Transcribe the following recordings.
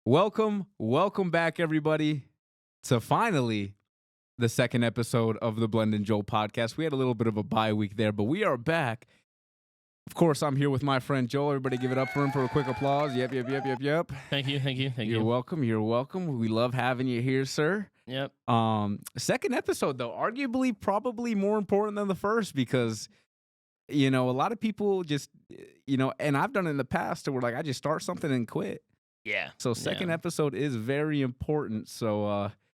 Welcome back, everybody, to finally the second episode of the Blend and Joel podcast. We had a little bit of a bye week there, but we are back. Of course, I'm here with my friend Joel. Everybody give it up for him for a quick applause. Yep. Thank you. You're welcome. We love having you here, sir. Yep. Second episode, though, arguably probably more important than the first because, a lot of people just, and I've done it in the past where like I just start something and quit. Yeah. So second episode is very important. So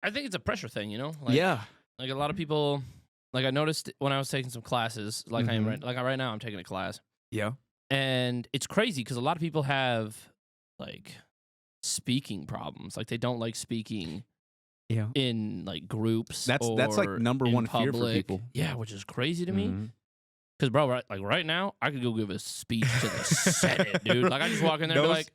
I think it's a pressure thing, yeah. Like a lot of people, like I noticed when I was taking some classes, like I am right now I'm taking a class. Yeah. And it's crazy because a lot of people have like speaking problems. Like they don't like speaking in like groups. That's like number one fear for people. Yeah, which is crazy to me. Because bro, right now I could go give a speech to the Senate, dude. Like I just walk in there and be like,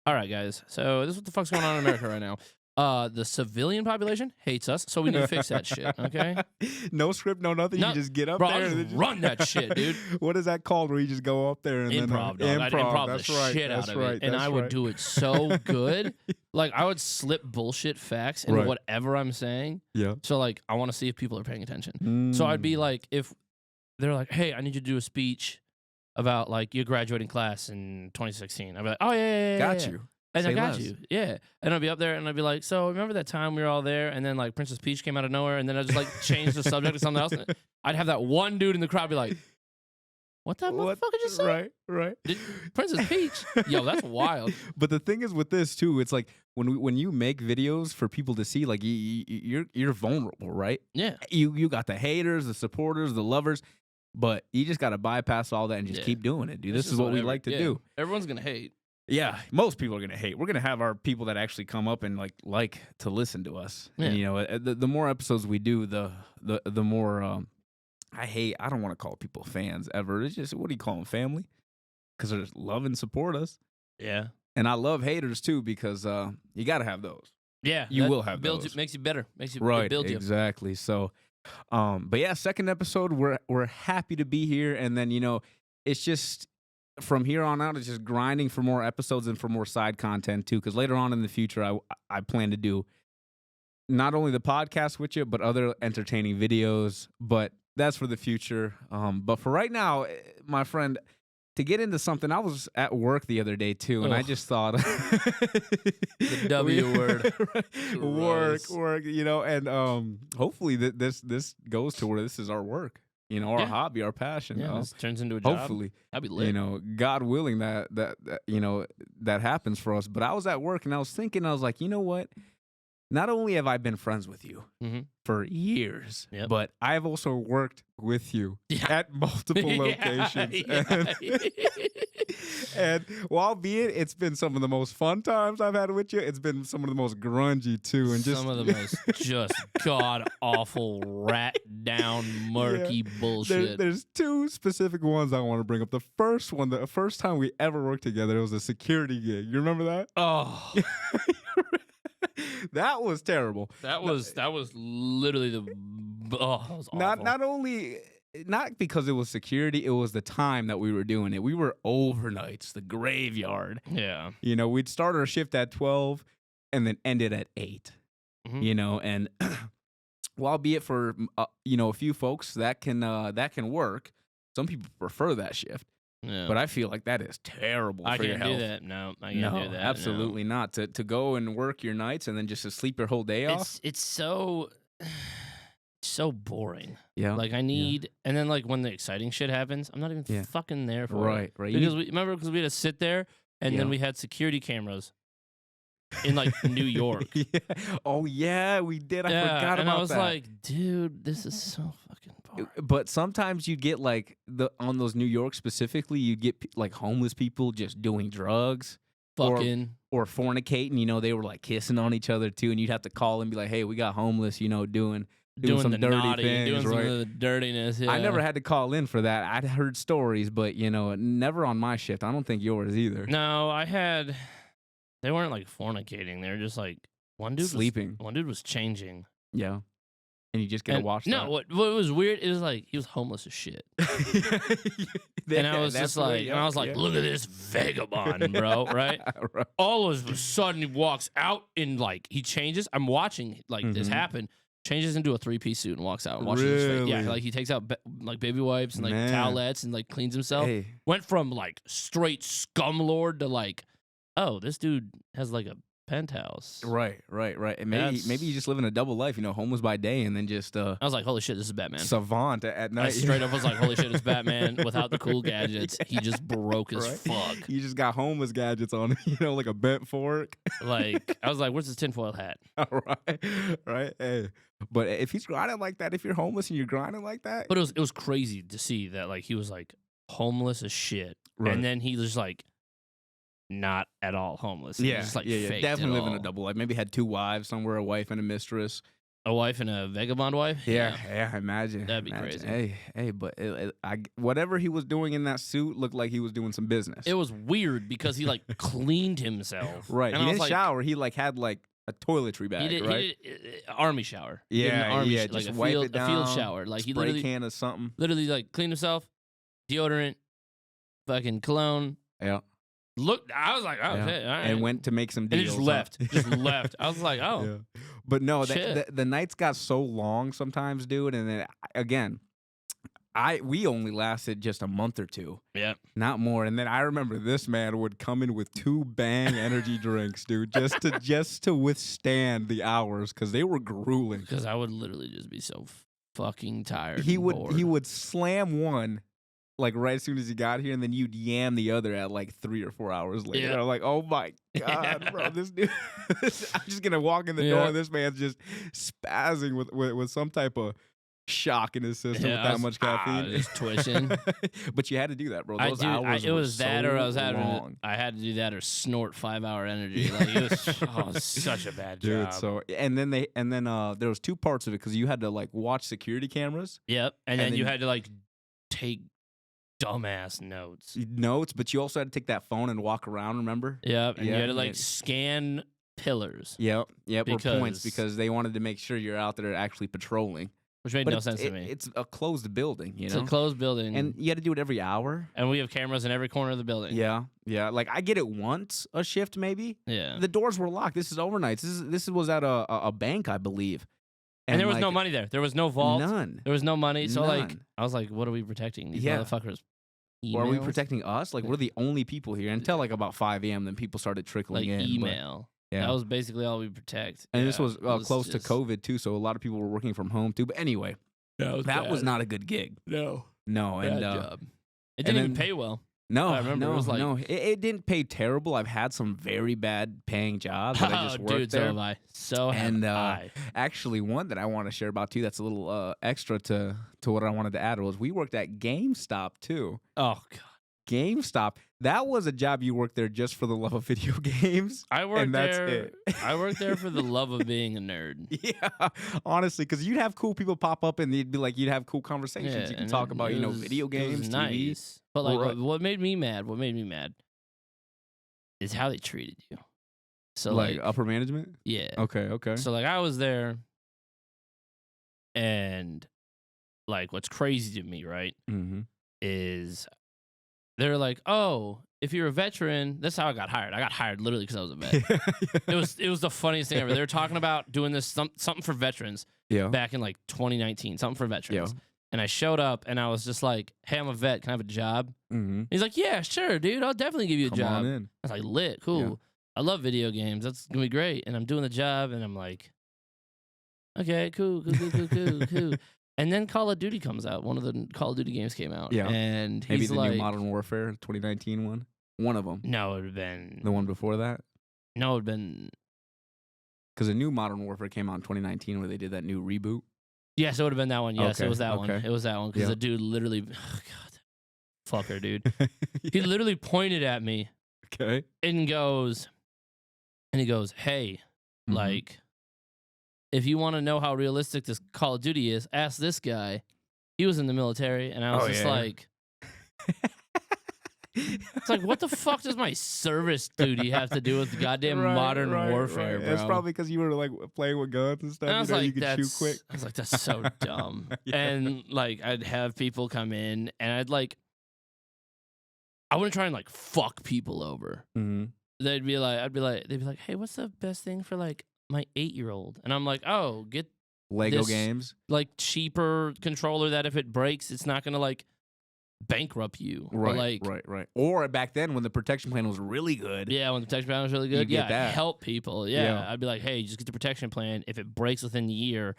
all right, guys. So this is what the fuck's going on in America right now. The civilian population hates us, so we need to fix that shit, okay? No script, no nothing. You just get up there. there. I'll just run that shit, dude. What is that called where you just go up there and improv, then... I'd improv that's the right, shit that's out of right, it. And I would do it so good. Like, I would slip bullshit facts in whatever I'm saying. Yeah. So, like, I want to see if people are paying attention. So I'd be like, if they're like, hey, I need you to do a speech about, like, your graduating class in 2016. I'd be like, oh, yeah. Got you. And Say I got less. you, yeah. And I'd be up there, and I'd be like, so remember that time we were all there, and then, like, Princess Peach came out of nowhere, and then I'd just, like, change the subject to something else. And I'd have that one dude in the crowd be like, what that motherfucker just said? Right. Princess Peach? Yo, that's wild. But the thing is with this, too, it's like when you make videos for people to see, like, you're vulnerable, right? Yeah. You got the haters, the supporters, the lovers, but you just got to bypass all that and just keep doing it, dude. This is what we like to do. Everyone's going to hate. Yeah, most people are going to hate. We're going to have our people that actually come up and like to listen to us. Yeah. And the more episodes we do, the more I don't want to call people fans ever. It's just, what do you call them, family? Because they love and support us. Yeah. And I love haters too because you got to have those. Yeah, you will have builds those. It makes you better. Makes you right. Build you. Exactly. So, but yeah, second episode. We're happy to be here, and then it's just. From here on out, it's just grinding for more episodes and for more side content too. Because later on in the future, I plan to do not only the podcast with you, but other entertaining videos. But that's for the future. But for right now, my friend, to get into something, I was at work the other day too, and I just thought the W word, work. And hopefully this goes to where this is our work. Our hobby, our passion. Yeah, this turns into a job. Hopefully, that'd be lit. God willing that happens for us. But I was at work and I was thinking, I was like, you know what? Not only have I been friends with you for years, but I've also worked with you at multiple locations. And albeit it's been some of the most fun times I've had with you, it's been some of the most grungy too, and some of the most just god awful, rat down, murky bullshit. There's two specific ones I want to bring up. The first one, the first time we ever worked together, it was a security gig. You remember that? Oh. That was terrible. That was literally that was awful. Not because it was security, it was the time that we were doing it. We were overnights, the graveyard. Yeah. We'd start our shift at 12 and then end it at 8. And albeit for a few folks that can work. Some people prefer that shift. Yeah. But I feel like that is terrible for your health. I can't do that. No, I can't do that. Absolutely not. To go and work your nights and then just to sleep your whole day off. It's so boring. Yeah. Like I need, and then like when the exciting shit happens, I'm not even fucking there for it. Right. Because we had to sit there, and then we had security cameras in like New York. Oh yeah, we did. I forgot about that. And I was like, dude, this is so fucking boring. But sometimes you get like on those New York specifically, you get like homeless people just doing drugs, fucking or fornicating. They were like kissing on each other too, and you'd have to call and be like, hey, we got homeless, doing some the dirty naughty, things, doing right? some of the dirtiness. Yeah. I never had to call in for that. I'd heard stories, but never on my shift. I don't think yours either. No, I had. They weren't like fornicating. They were just like one dude sleeping. One dude was changing. Yeah. and you just get to watch no, that. what was weird, it was like he was homeless as shit. And I was just like, look at this vagabond, bro, right? Right. All of a sudden he walks out and like he changes. I'm watching like this happen. Changes into a 3-piece suit and walks out and washes his face. Yeah, Really? like he takes out like baby wipes and like Man. towelettes and like cleans himself. Hey. Went from like straight scumlord to like, oh, this dude has like a penthouse. Right. And maybe you just living a double life, homeless by day and then just I was like, holy shit, this is Batman. savant at night. I straight up was like, holy shit, it's Batman without the cool gadgets. He just broke as fuck. You just got homeless gadgets on, like a bent fork. Like, I was like, where's his tinfoil hat? Right. Hey. But if he's grinding like that, if you're homeless and you're grinding like that. But it was crazy to see that like he was like homeless as shit. Right. And then he was like not at all homeless. He was just like faked definitely it living all. a double life. Maybe had 2 wives somewhere, a wife and a mistress. A wife and a vagabond wife? Yeah, imagine. That'd be crazy. Hey, but whatever he was doing in that suit looked like he was doing some business. It was weird because he like cleaned himself. Right. And He I was didn't like, shower. He like had like a toiletry bag, right? He did army shower. He did an Yeah, army just like wipe a it down. field shower. Like he spray can or something. literally like cleaned himself, deodorant, fucking cologne. Yeah. Look, I was like, oh Yeah. shit, all right. And went to make some And deals. he just huh? left. Just left. I was like, oh. Yeah. But no, Shit. the nights got so long sometimes, dude. And then again, we only lasted just a month or 2. Yeah. Not more. And then I remember this man would come in with 2 Bang energy drinks, dude, just to withstand the hours because they were grueling. Because I would literally just be so fucking tired. He and would bored. he would slam one like right as soon as he got here, and then you'd yam the other at like 3 or 4 hours later. Yeah. I'm like, oh my god, bro, this dude. I'm just gonna walk in the door, and this man's just spazzing with some type of shock in his system with that much caffeine. Just twitching. But you had to do that, bro. Those hours it were was that, so or I was long. I had to do that, or snort 5-hour energy. Like it was such a bad Dude, job. so and then there was 2 parts of it because you had to like watch security cameras. Yep, and then then you had to like take dumbass notes. But you also had to take that phone and walk around. Remember? Yep, and you Yeah, had to like yeah. scan pillars, Yep, or points Because- because they wanted to make sure you're out there actually patrolling. which made But no it's, sense to me. It's a closed building, It's a closed building, and you had to do it every hour. and we have cameras in every corner of the building. Yeah. Like I get it once a shift, maybe. Yeah. The doors were locked. This is overnights. This was at a bank, I believe. And there was like, no money there. There was no vault. None. There was no money. So like, None. I was like, what are we protecting? These Yeah. motherfuckers. Or are we Emails? protecting us? Like we're the only people here until like about 5 a.m. Then people started trickling Like in. but- email. yeah. That was basically all we protect. And Yeah, this was it was close to just- COVID too, so a lot of people were working from home too. But anyway, that was not a good gig. No. No, Bad and job. It and didn't even then- pay well. no, I remember no, it was like- no, it didn't pay terrible. I've had some very bad paying jobs that I just worked dude, there. so have I. So have And, I. Actually, one that I want to share about too. That's a little extra to what I wanted to add was we worked at GameStop too. Oh god. GameStop. That was a job you worked there just for the love of video games. I worked and that's there. it. I worked there for the love of being a nerd. Yeah, honestly, because you'd have cool people pop up and you'd be like, you'd have cool conversations. Yeah, you can and talk about, it was- video it games, was TV. nice. But like, Right. what made me mad? What made me mad is how they treated you. So like upper management. yeah. Okay. So like, I was there, and like, what's crazy to me, right, Mm-hmm. is they're like, oh, if you're a veteran, that's how I got hired. I got hired literally because I was a vet. It was the funniest thing ever. They were talking about doing this something for veterans Yeah. back in like 2019, something for veterans. Yeah. And I showed up and I was just like, hey, I'm a vet. Can I have a job? Mm-hmm. He's like, yeah, sure, dude. I'll definitely give you a Come job. on in. I was like, lit, cool. Yeah. I love video games. That's going to be great. And I'm doing the job and I'm like, okay, cool. And then Call of Duty comes out. One of the Call of Duty games came out. Yeah. And Maybe he's the like, new Modern Warfare 2019 one. One of them. no, it would have been, The one before that. no, it would have been, Because a new Modern Warfare came out in 2019 where they did that new reboot. yes, it would have been that one. Yes, Okay, it was that one. okay. It was that one. Because Yeah. the dude literally, oh, God, fucker, dude. He literally pointed at me Okay. and he goes, hey, Mhm. like, if you want to know how realistic this Call of Duty is, ask this guy. He was in the military, and I was Oh, just yeah. like, It's like, what the fuck does my service duty have to do with goddamn modern warfare, bro? It's probably because you were like playing with guns and stuff. And I was like, you could shoot quick. I was like, that's so dumb. Yeah. And like, I'd have people come in, and I wouldn't try and like fuck people over. Mm-hmm. They'd be like, hey, what's the best thing for like my 8-year-old? And I'm like, oh, get Lego this, games, like cheaper controller that if it breaks, it's not gonna like bankrupt you. right? Or, like, right. Or back then when the protection plan was really good, yeah, when the protection plan was really good, You get yeah, that. help people. Yeah, I'd be like, hey, just get the protection plan. If it breaks within the year,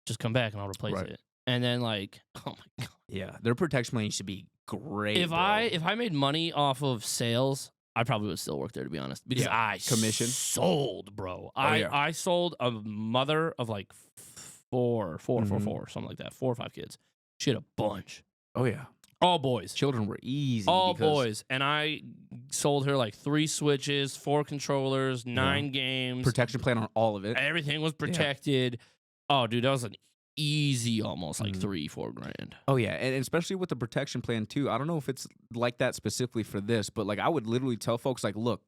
just come back and I'll replace Right. it. And then like, oh my god, yeah, their protection plan used to be great. if bro. I made money off of sales, I probably would still work there, to be honest, because Yeah, I commission. sold, bro. yeah. I sold a mother of like four, Mhm. something like that, 4 or 5 kids. She had a bunch, Oh yeah, all boys. children were easy. All because, boys, and I sold her like 3 switches, 4 controllers, 9 games. Protection plan on all of it. Everything was protected. Oh, dude, that was an easy, almost like 3-4 grand. Oh yeah, and especially with the protection plan too. I don't know if it's like that specifically for this, but like I would literally tell folks like, look,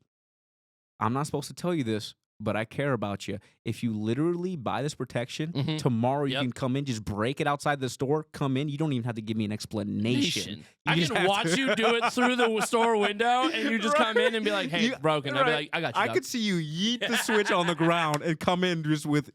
I'm not supposed to tell you this, but I care about you. If you literally buy this protection, Mhm. tomorrow you Yep. can come in, just break it outside the store, come in. You don't even have to give me an explanation. I just can have watch to- you do it through the store window, and you just come in and be like, "Hey, it's broken." I'll be right. like, "I got you." I dog." could see you yeet the switch on the ground and come in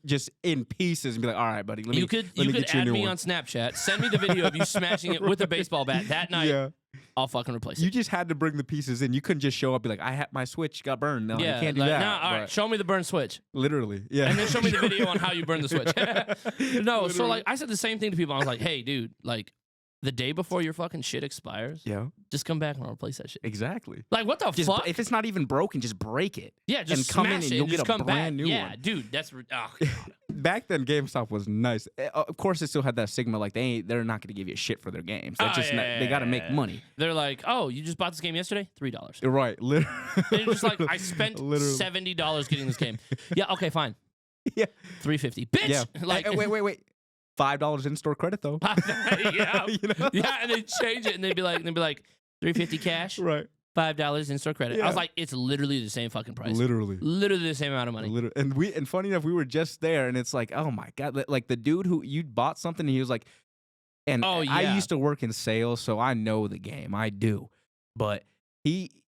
just in pieces and be like, all right, buddy, let me you could get you a add new me one. on Snapchat. Send me the video of you smashing it with a baseball bat that night. Yeah. I'll fucking replace You it. just had to bring the pieces in. You couldn't just show up and be like, I had my switch got burned. No, you can't do like, that. Nah, all right, But show me the burn switch, literally, yeah. and then show me the video on how you burn the switch. No, so Literally. like I said the same thing to people. I was like, "Hey, dude, like the day before your fucking shit expires, Yeah, just come back and I'll replace that shit." exactly. Like, what the Just, fuck? if it's not even broken, just break it. Yeah, just and come in smash and it you'll just get a come brand back. new Yeah, one. dude, that's Back then, GameStop was nice. Of course, it still had that stigma like they're not going to give you shit for their games. That's just yeah, they got to make yeah. money. They're like, "Oh, you just bought this game yesterday? $3." Right, literally. And you're just like, I spent Literally. $70 getting this game. Yeah, okay, fine. Yeah. $350, bitch. Yeah. Like, Wait. $5 in store credit though. yeah, You know? yeah, and they change it, and they'd be like, $350 cash, Right. $5 in store credit. I Yeah. was like, it's literally the same fucking price. Literally. Literally the same amount of money. And funny enough, we were just there, and it's like, oh my god, like the dude who you bought something, and he was like, and Oh, I yeah. used to work in sales, so I know the game, I do, but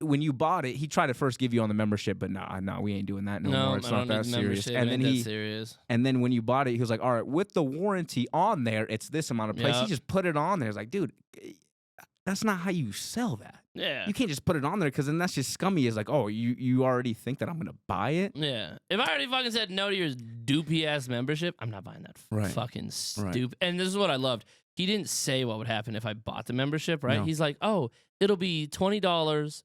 when you bought it, he tried to first give you on the membership, but nah, we ain't doing that no more. It's I not don't that need the serious. membership. And It then ain't that serious. and then when you bought it, he was like, all right, with the warranty on there, it's this amount of price. He Yep. just put it on there. It's like, dude, that's not how you sell that. Yeah. You can't just put it on there because then that's just scummy. It's like, oh, you already think that I'm gonna buy it? Yeah. If I already fucking said no to your doopy ass membership, I'm not buying that Right. fucking stupid. And this is what I loved. He didn't say what would happen if I bought the membership, right? No. He's like, "Oh, it'll be $20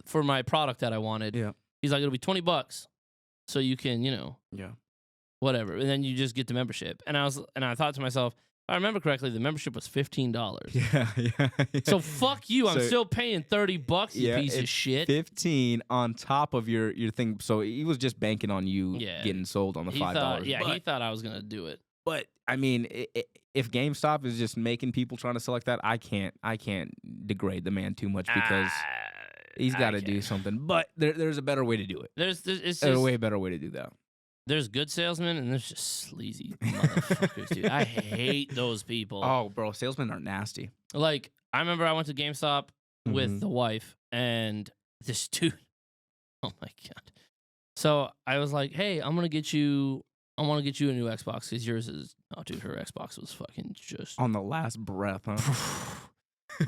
for my product that I wanted." Yeah. He's like, "It'll be $20 so you can, Yeah. whatever." And then you just get the membership. And I thought to myself, if I remember correctly, the membership was $15. Yeah. So fuck you. I'm So- still paying $30, you piece of it's shit. 15 on top of your thing. So he was just banking on you Yeah. getting sold on the He $5. thought, yeah, but, he thought I was gonna do it. but I mean, if GameStop is just making people trying to sell like that, I can't degrade the man too much because he's got to do something. But there's a better way to do it. It's There's just a way better way to do that. there's good salesmen and there's just sleazy motherfuckers, dude. I hate those people. Oh, bro, salesmen are nasty. Like, I remember I went to GameStop with Mhm. the wife and this dude. Oh my god. So I was like, "Hey, I want to get you a new Xbox because yours is." Oh, dude, her Xbox was fucking just. On the last breath, huh?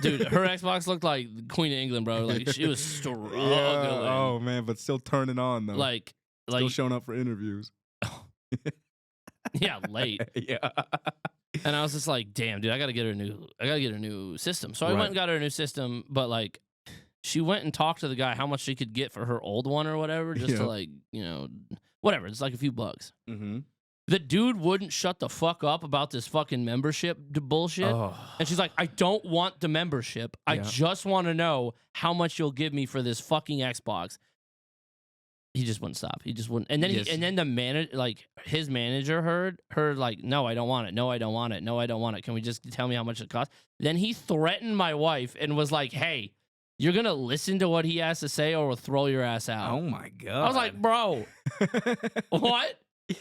Dude, her Xbox looked like the Queen of England, bro. Like she was struggling. Oh man, but still turning on though. Like, still showing up for interviews. yeah, late. Yeah. And I was just like, damn, dude, I gotta get her a new system. So I Right. went and got her a new system, but like she went and talked to the guy how much she could get for her old one or whatever, just Yeah. to like, whatever. It's like a few bucks. Mm-hmm. The dude wouldn't shut the fuck up about this fucking membership bullshit. Oh. And she's like, I don't want the membership. I Yeah. just want to know how much you'll give me for this fucking Xbox. He just wouldn't stop. He just wouldn't. And then Yes. his manager heard like, no, I don't want it. No, I don't want it. No, I don't want it. Can we just tell me how much it costs? Then he threatened my wife and was like, hey, you're gonna listen to what he has to say, or we'll throw your ass out. Oh my god! I was like, bro, what?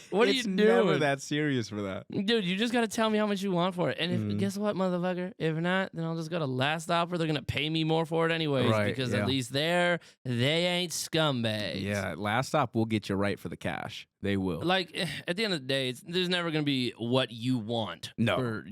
What are you It's doing? never that serious for that. Dude, you just gotta tell me how much you want for it. And if guess what, motherfucker? If not, then I'll just go to Last Stopper. They're gonna pay me more for it anyways, Right, because yeah. at least they ain't scumbags. Yeah, Last Stop will get you right for the cash. They will. Like at the end of the day, there's never gonna be what you want No. for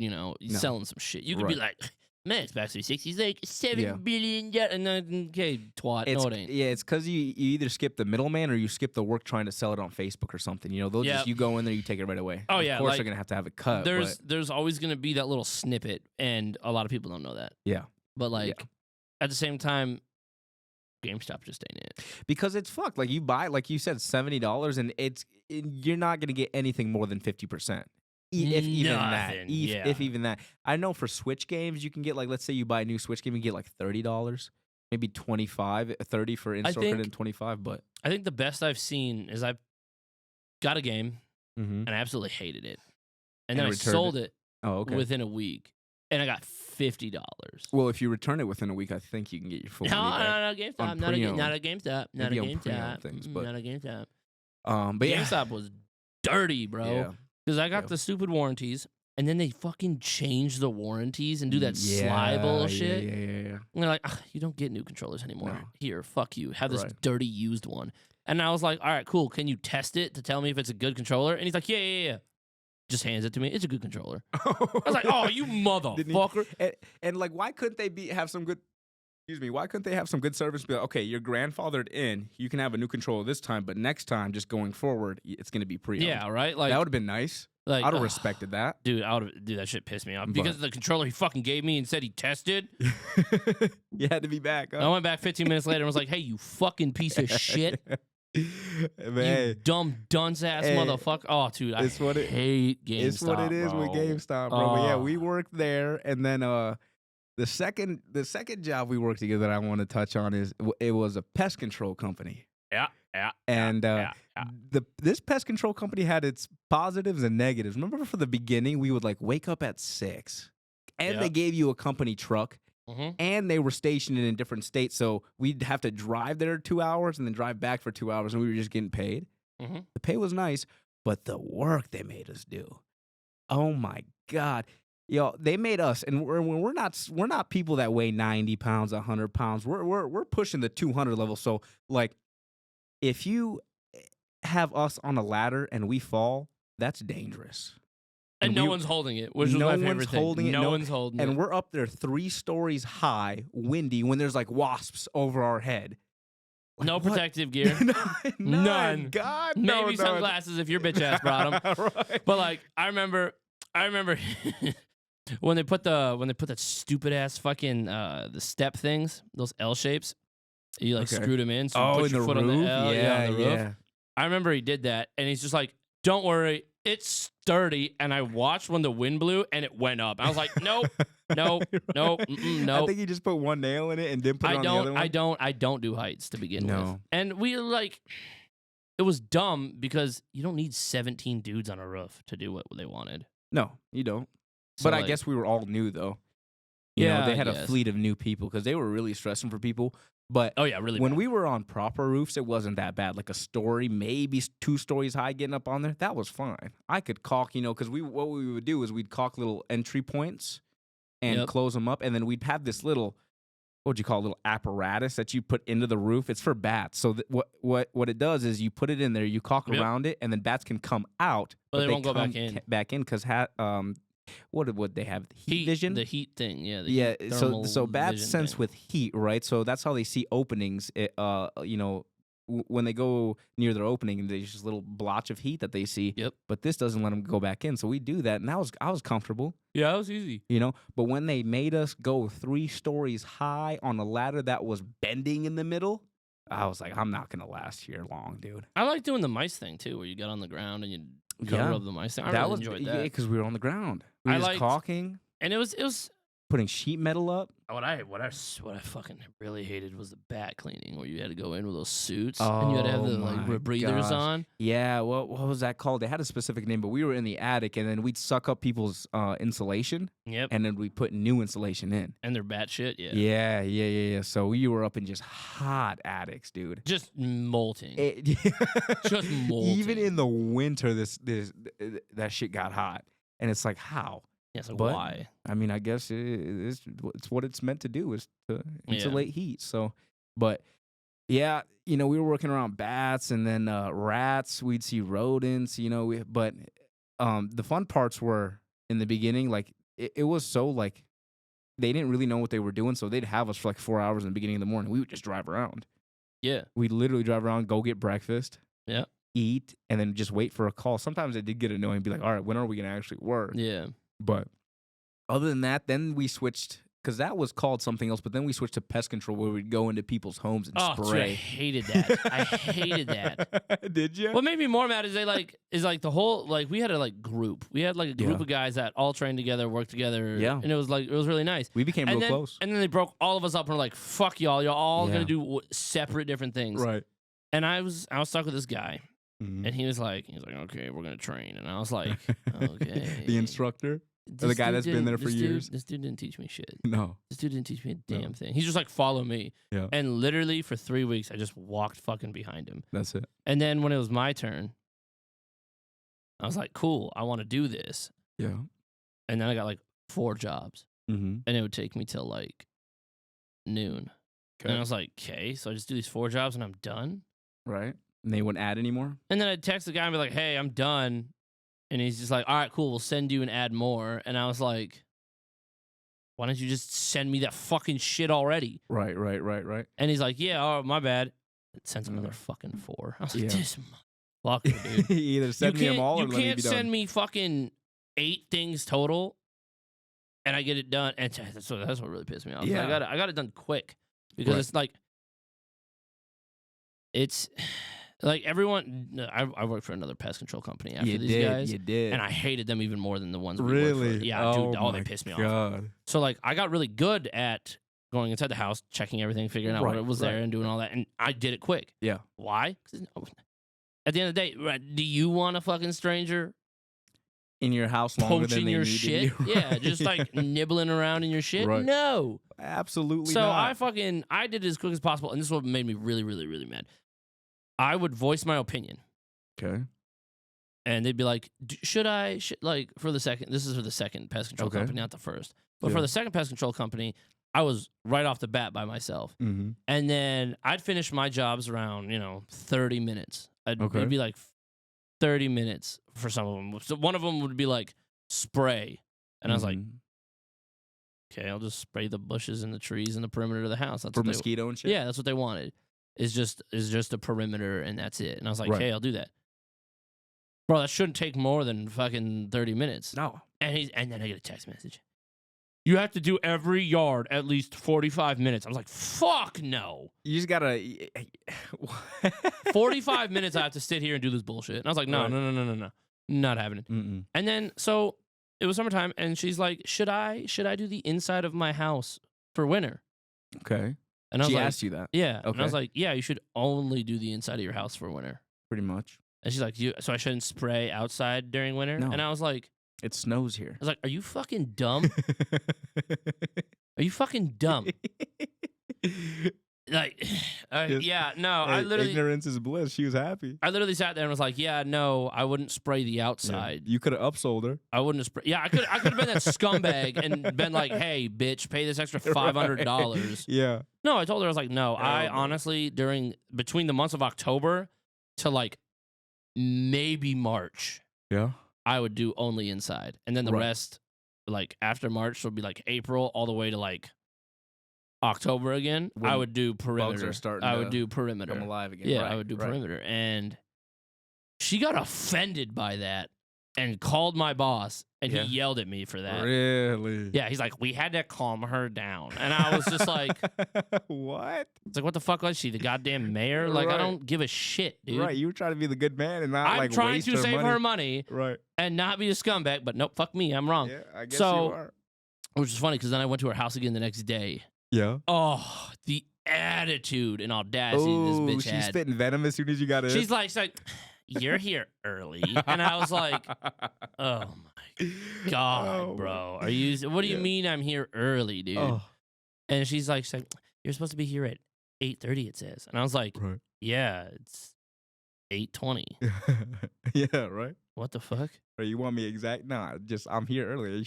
selling some shit. You could be like, man, Xbox 360 is like $7 billion, and then okay, twat. No, it ain't. Yeah, it's because you either skip the middleman or you skip the work trying to sell it on Facebook or something. You know, they'll just you go in there, you take it right away. Oh of yeah, course like, they're gonna have it cut. There's always gonna be that little snippet, and a lot of people don't know that. Yeah, but like at the same time, GameStop just ain't it, because it's fucked. Like you buy, like you said, $70, and you're not gonna get anything more than 50%. If even that, if even that, I know for Switch games you can get, like, let's say you buy a new Switch game, you get like $30, maybe 25, 30 for in-store credit and 25. But I think the best I've seen is I've got a game and I absolutely hated it, and then I sold it within a week, and I got $50. Well, if you return it within a week, I think you can get your full money back. No, GameStop, not a GameStop, not a GameStop, things, but not a GameStop. But GameStop was dirty, bro. Yeah. Because I got the stupid warranties, and then they fucking change the warranties and do that sly bullshit. Yeah. And they're like, you don't get new controllers anymore. No. Here, fuck you. Have this dirty used one. And I was like, all right, cool. Can you test it to tell me if it's a good controller? And he's like, yeah. Just hands it to me. It's a good controller. I was like, oh, you motherfucker. And like, why couldn't they have some good... Excuse me. Why couldn't they have some good service? Be like, okay, you're grandfathered in. You can have a new controller this time, but next time, just going forward, it's going to be pre-owned. Yeah, right. Like that would have been nice. Like I'd have respected that, dude. That shit pissed me off because the controller he fucking gave me and said he tested. You had to be back. Huh? I went back 15 minutes later and was like, "Hey, you fucking piece of shit, man. You dumb dunce ass motherfucker." Oh, dude, I hate GameStop. It's what it is with GameStop, bro. But yeah, we worked there, and then the second job we worked together that I want to touch on is it was a pest control company. And this pest control company had its positives and negatives. Remember, for the beginning, we would like wake up at 6, and they gave you a company truck, and they were stationed in different states, so we'd have to drive there 2 hours and then drive back for 2 hours, and we were just getting paid. The pay was nice, but the work they made us do, oh my god. Yo, they made us, and we're not people that weigh 90 pounds, 100 pounds. We're pushing the 200 level. So like, if you have us on a ladder and we fall, that's dangerous. And no one's holding it, which was my favorite thing. No one's holding it. And we're up there 3 stories high, windy, when there's like wasps over our head. Like, no protective gear. None. God, maybe sunglasses if your bitch ass brought them. Right. But like, I remember when they put that stupid ass fucking the step things, those L shapes. You like screwed them in, so you put your foot on the L, on the roof. I remember he did that, and he's just like, "Don't worry, it's sturdy." And I watched when the wind blew, and it went up. I was like, "Nope, nope, nope, nope." I think you just put one nail in it and didn't put it on the other one. I don't do heights to begin with, and we like, it was dumb because you don't need 17 dudes on a roof to do what they wanted. No, you don't. So but like, I guess we were all new though. You know, they had a fleet of new people because they were really stressing for people. But really when we were on proper roofs, it wasn't that bad. Like a story, maybe 2 stories high, getting up on there, that was fine. I could caulk, because what we would do is we'd caulk little entry points and close them up, and then we'd have this little, what would you call it, little apparatus that you put into the roof. It's for bats. So what it does is you put it in there, you caulk around it, and then bats can come out, but they won't go back in. Because what would they have? Heat vision? The heat thing, yeah. So bats sense with heat, right? So that's how they see openings. When they go near their opening, there's just a little blotch of heat that they see. Yep. But this doesn't let them go back in. So we do that, and I was comfortable. Yeah, that was easy. But when they made us go 3 stories high on a ladder that was bending in the middle, I was like, I'm not gonna last here long, dude. I like doing the mice thing too, where you got on the ground and you cover up the mice thing. I really enjoyed that because we were on the ground. We were just caulking, and it was putting sheet metal up. What I fucking really hated was the bat cleaning, where you had to go in with those suits and you had to have the like rebreathers on. Yeah, what was that called? They had a specific name, but we were in the attic, and then we'd suck up people's insulation. Yep. And then we put new insulation in. And their bat shit, yeah. Yeah. So we were up in just hot attics, dude. Just molting. Just molting. Even in the winter, that shit got hot, and it's like how. Yeah, so but, why? I mean, I guess it's what it's meant to do, is to insulate heat. So, but yeah, we were working around bats and then rats. We'd see rodents, but the fun parts were in the beginning. Like it was so like they didn't really know what they were doing, so they'd have us for like 4 hours in the beginning of the morning. We would just drive around. Yeah, we'd literally drive around, go get breakfast. Yeah, eat, and then just wait for a call. Sometimes it did get annoying, be like, all right, when are we gonna actually work? Yeah. But other than that, then we switched, because that was called something else, but then we switched to pest control, where we'd go into people's homes and spray. Dude, I hated that. I hated that. Did you? What made me more mad is the whole, like, we had a group. We had a group of guys that all trained together, worked together. Yeah. And it was really nice. We became real close. And then they broke all of us up and were like, fuck y'all. You're all going to do separate different things. Right. And I was stuck with this guy. Mm-hmm. And he was like, okay, we're going to train. And I was like, okay. The instructor? Or the guy that's been there for years? This dude didn't teach me shit. No. This dude didn't teach me a damn thing. He's just like, follow me. Yeah. And literally for 3 weeks, I just walked fucking behind him. That's it. And then when it was my turn, I was like, cool, I want to do this. Yeah. And then I got 4 jobs. Mm-hmm. And it would take me till noon. Okay. And I was like, okay, so I just do these 4 jobs and I'm done. Right. And they wouldn't add anymore? And then I'd text the guy and be like, hey, I'm done. And he's just like, all right, cool, we'll send you and add more. And I was like, why don't you just send me that fucking shit already? Right. And he's like, yeah, oh, my bad. It sends another fucking 4. I was like, this motherfucker, dude. Either send me them all or let me be done. You can't send me fucking 8 things total and I get it done. And that's what really pissed me off. Yeah. I got it done quick. Because it's like everyone. I worked for another pest control company after these guys. You did. And I hated them even more than the ones we really? worked for. Yeah, dude. Oh, they pissed me off. So I got really good at going inside the house, checking everything, figuring out what was there, and doing all that. And I did it quick. Yeah. Why? At the end of the day, do you want a fucking stranger in your house longer than they your needed shit? you? Yeah, just nibbling around in your shit. Right. No, absolutely. So not. I did it as quick as possible, and this is what made me really, really, really mad. I would voice my opinion. Okay. And they'd be like, should I, for the second, this is for the second pest control company, not the first. But for the second pest control company, I was right off the bat by myself. Mm-hmm. And then I'd finish my jobs around, 30 minutes. It'd be 30 minutes for some of them. So one of them would be spray. And I was like, okay, I'll just spray the bushes and the trees and the perimeter of the house. That's for mosquito and shit? Yeah, that's what they wanted. Is just a perimeter and that's it. And I was like, okay, I'll do that. Bro, that shouldn't take more than fucking 30 minutes. No. And then I get a text message. You have to do every yard at least 45 minutes. I was like, fuck no. You just gotta 45 minutes I have to sit here and do this bullshit. And I was like, no. Not having it. Mm-mm. And then so it was summertime and she's like, should I do the inside of my house for winter? Okay. And I was she like, asked you that? Yeah. Okay. And I was like, yeah, you should only do the inside of your house for winter. Pretty much. And she's like, so I shouldn't spray outside during winter? No. And I was like, it snows here. I was like, are you fucking dumb? Are you fucking dumb? I literally... Ignorance is bliss. She was happy. I literally sat there and was like, yeah, no, I wouldn't spray the outside. Yeah. You could have upsold her. I wouldn't have sprayed. Yeah, I could have been that scumbag and been like, hey, bitch, pay this extra $500. Right. Yeah. No, I told her, I was like, no, I honestly, between the months of October to maybe March, I would do only inside. And then the rest, after March, would be April all the way to October again. When I would do perimeter. Bugs are starting I would do perimeter. Come alive again. Yeah, I would do perimeter. And she got offended by that and called my boss and he yelled at me for that. Really? Yeah, he's like, we had to calm her down. And I was just like, what? It's like, what the fuck was she? The goddamn mayor? Like, I don't give a shit, dude. Right, you were trying to be the good man and not I'm trying waste to save money. her money right, and not be a scumbag, but nope, fuck me, I'm wrong. Yeah, I guess you are. which is funny because then I went to her house again the next day. Yeah. Oh, the attitude and audacity Oh, this bitch she's had. spitting venom as soon as you got in. She's like, you're here early. And I was like, oh my God, bro. Are you, what do you mean I'm here early, dude? Oh. And she's like, you're supposed to be here at 8:30, it says. And I was like, Right. yeah, it's 8:20. Yeah, right. What the fuck? Or you want me exact? Nah, just I'm here early.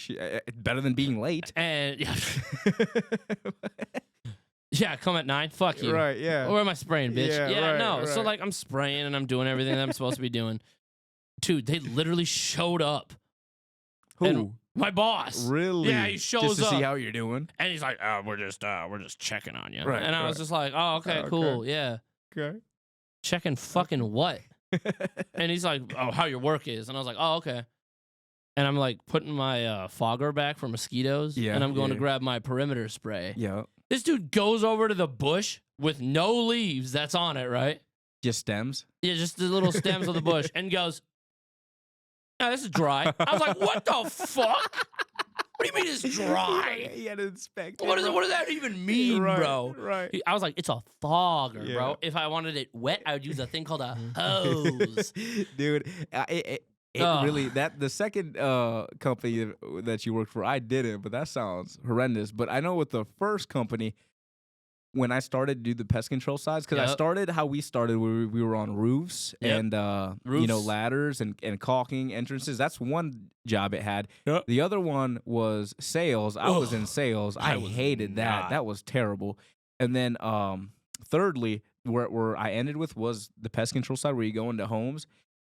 Better than being late. And yeah, come at 9. Fuck you. Right, yeah. Or am I spraying, bitch? Yeah, right, no. right. So like I'm spraying and I'm doing everything that I'm supposed to be doing. Dude, they literally showed up. Who? And my boss. Really? Yeah, he shows just to up. see how you're doing. And he's like, we're just checking on you. Right, and I was right. just like, oh, okay, Okay. cool, yeah. Okay. Checking fucking what? And he's like, oh, how your work is. And I was like, oh, okay. And I'm like putting my fogger back for mosquitoes. Yeah, And I'm going to yeah. grab my perimeter spray. Yeah. This dude goes over to the bush with no leaves that's on it, right? Just stems. Yeah, just the little stems of the bush, and goes, "Yeah, this is dry." I was like, "What the fuck? What do you mean it's dry? He had to inspect it. What does that even mean, Right, bro?" Right. I was like, "It's a fogger, Yeah. bro. If I wanted it wet, I would use a thing called a hose." Dude, it Ugh. really the second company that you worked for, I didn't, but that sounds horrendous. But I know with the first company, when I started to do the pest control sides, because I Yep. started how we started, where we were on roofs Yep. and Roofs. ladders and caulking entrances. That's one job it had. Yep. The other one was sales. I was in Ugh. sales. I I was hated that. not. That was terrible. And then thirdly, where I ended with was the pest control side, where you go into homes.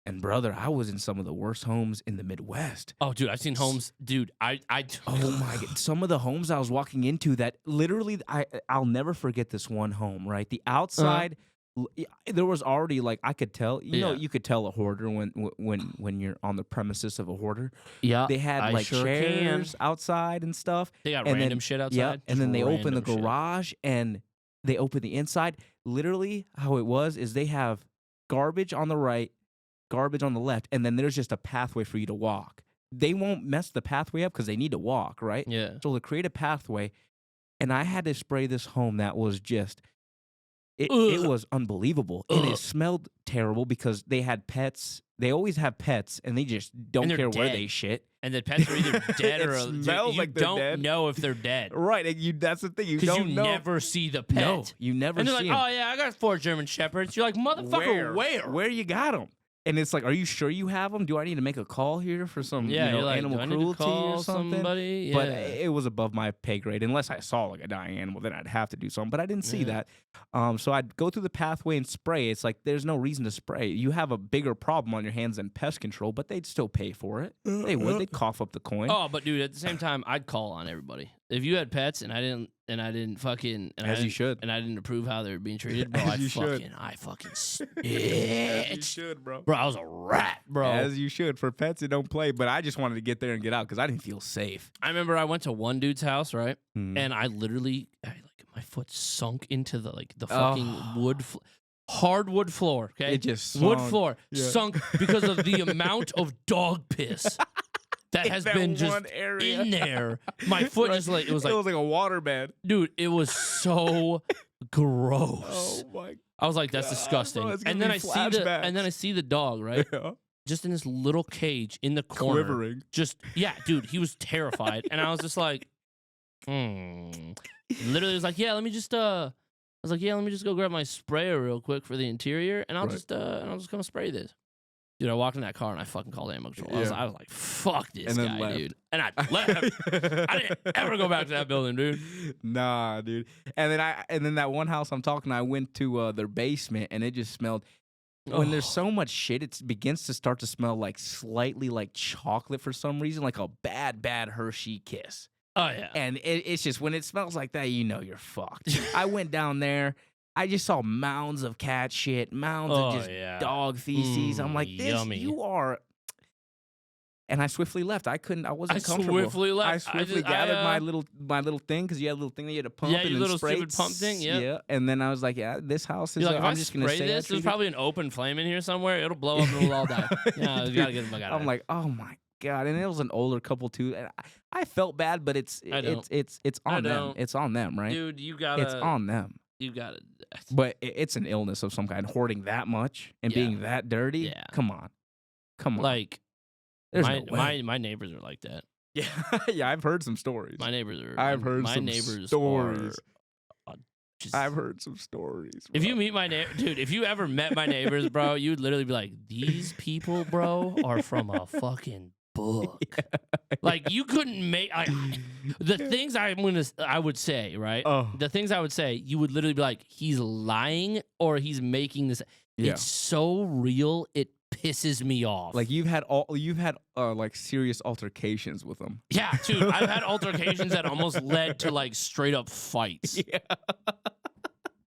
And brother, I was in some of the worst homes in the Midwest. Oh, dude, I've seen homes, dude. I Oh my god! Some of the homes I was walking into, that literally, I'll never forget this one home. Right, the outside, there was already like I could tell. You know, Yeah. you could tell a hoarder when you're on the premises of a hoarder. Yeah, They had I like sure chairs outside and stuff. They got and random then, shit outside. Yeah, and then they open the Random shit. garage and they open the inside. Literally, how it was is they have garbage on the right, garbage on the left, and then there's just a pathway for you to walk. They won't mess the pathway up because they need to walk, right? Yeah. So to create a pathway, and I had to spray this home that was just, it Ugh. was unbelievable. And Ugh. it smelled terrible because they had pets. They always have pets, and they just don't they're care where dead. they shit. And the pets are either dead It or smells you like they're don't dead. know if they're dead. Right, and that's the thing. You Because don't you know. never see the pet. No, you never And they're see like, 'em. oh, yeah, I got 4 German Shepherds. You're like, motherfucker, where? Where you got them? And it's like, are you sure you have them? Do I need to make a call here for some Yeah, you're like, animal do I need to cruelty call or something? somebody? But Yeah. it was above my pay grade. Unless I saw like a dying animal, then I'd have to do something. But I didn't see Yeah. that. So I'd go through the pathway and spray. It's like there's no reason to spray. You have a bigger problem on your hands than pest control, but they'd still pay for it. They would. They'd cough up the coin. Oh, but dude, at the same time, I'd call on everybody. If you had pets and I didn't fucking and I As you didn't- should. and I didn't approve how they were being treated, bro, As I you should. fucking As you snitched. should, bro. Bro, I was a rat, bro. As you should. For pets, it don't play. But I just wanted to get there and get out because I didn't feel safe. I remember I went to one dude's house, right? Mm. And I literally, my foot sunk into the fucking hardwood floor. Okay, It just wood sunk. floor Yeah. sunk because of the amount of dog piss that has that been just one area. in there. My foot Right. just like it was It like, was like a waterbed. dude, it was so gross. Oh my I was like, that's God, disgusting. bro, it's gonna And then be I see flashbacks. the dog, right? Yeah. Just in this little cage in the corner. Quivering. Just yeah, dude, he was terrified. And I was just like, Literally was like, yeah, let me just I was like, yeah, let me just go grab my sprayer real quick for the interior and I'll Right. just come spray this. Dude, I walked in that car and I fucking called animal control. Yeah. I was like, fuck this And then guy, left. dude. And I left. I didn't ever go back to that building, dude. Nah, dude. And then that one house I'm talking, I went to their basement and it just smelled. When there's so much shit, it begins to start to smell like slightly like chocolate for some reason, like a bad Hershey kiss. Oh yeah. And it's just when it smells like that, you know you're fucked. I went down there. I just saw mounds of cat shit, mounds of just dog feces. I'm like, this, yummy. you are. And I swiftly left. I wasn't comfortable. Swiftly left. I swiftly gathered my little thing because you had a little thing that you had to pump Yeah, and your then little spray. stupid pump thing, yeah. Yeah. And then I was like, yeah, this house is. You're like, if I'm I just gonna spray say this, there's probably an open flame in here somewhere. It'll blow up and we'll all die. Yeah, we gotta get the fuck out of I'm here. like, oh my god! And it was an older couple too. And I felt bad, but it's on them. don't. It's on them, right? Dude, It's on them. You gotta. But it's an illness of some kind. Hoarding that much and being that dirty. Yeah. Come on. Like, There's no way. my neighbors are like that. Yeah, yeah. I've heard some stories. My neighbors are. I've heard my some neighbors stories. Are, just, I've heard some stories. if bro. you meet my neighbor, dude, if you ever met my neighbors, bro, you'd literally be like, these people, bro, are from a fucking book. Like, you couldn't make the things I would say, right? The things I would say, you would literally be like, he's lying or he's making this. Yeah. It's so real, it pisses me off. Like you've had like serious altercations with them. Yeah, dude, I've had altercations that almost led to like straight up fights. Yeah.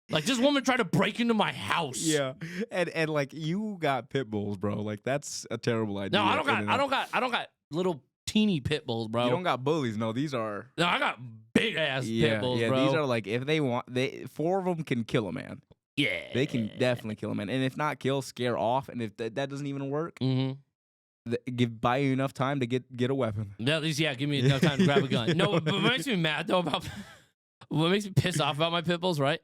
Like, this woman tried to break into my house. Yeah. And like you got pit bulls, bro. Like that's a terrible idea. No, I don't got little teeny pit bulls, bro. You don't got bullies. No, these are. No, I got big ass pit bulls, bro. These are like if they want, 4 of them can kill a man. Yeah, They can definitely kill a man, and if not kill, scare off. And if that doesn't even work, buy you enough time to get a weapon. At least, give me enough time to grab a gun. No, but what makes me mad though about what makes me pissed off about my pit bulls, right?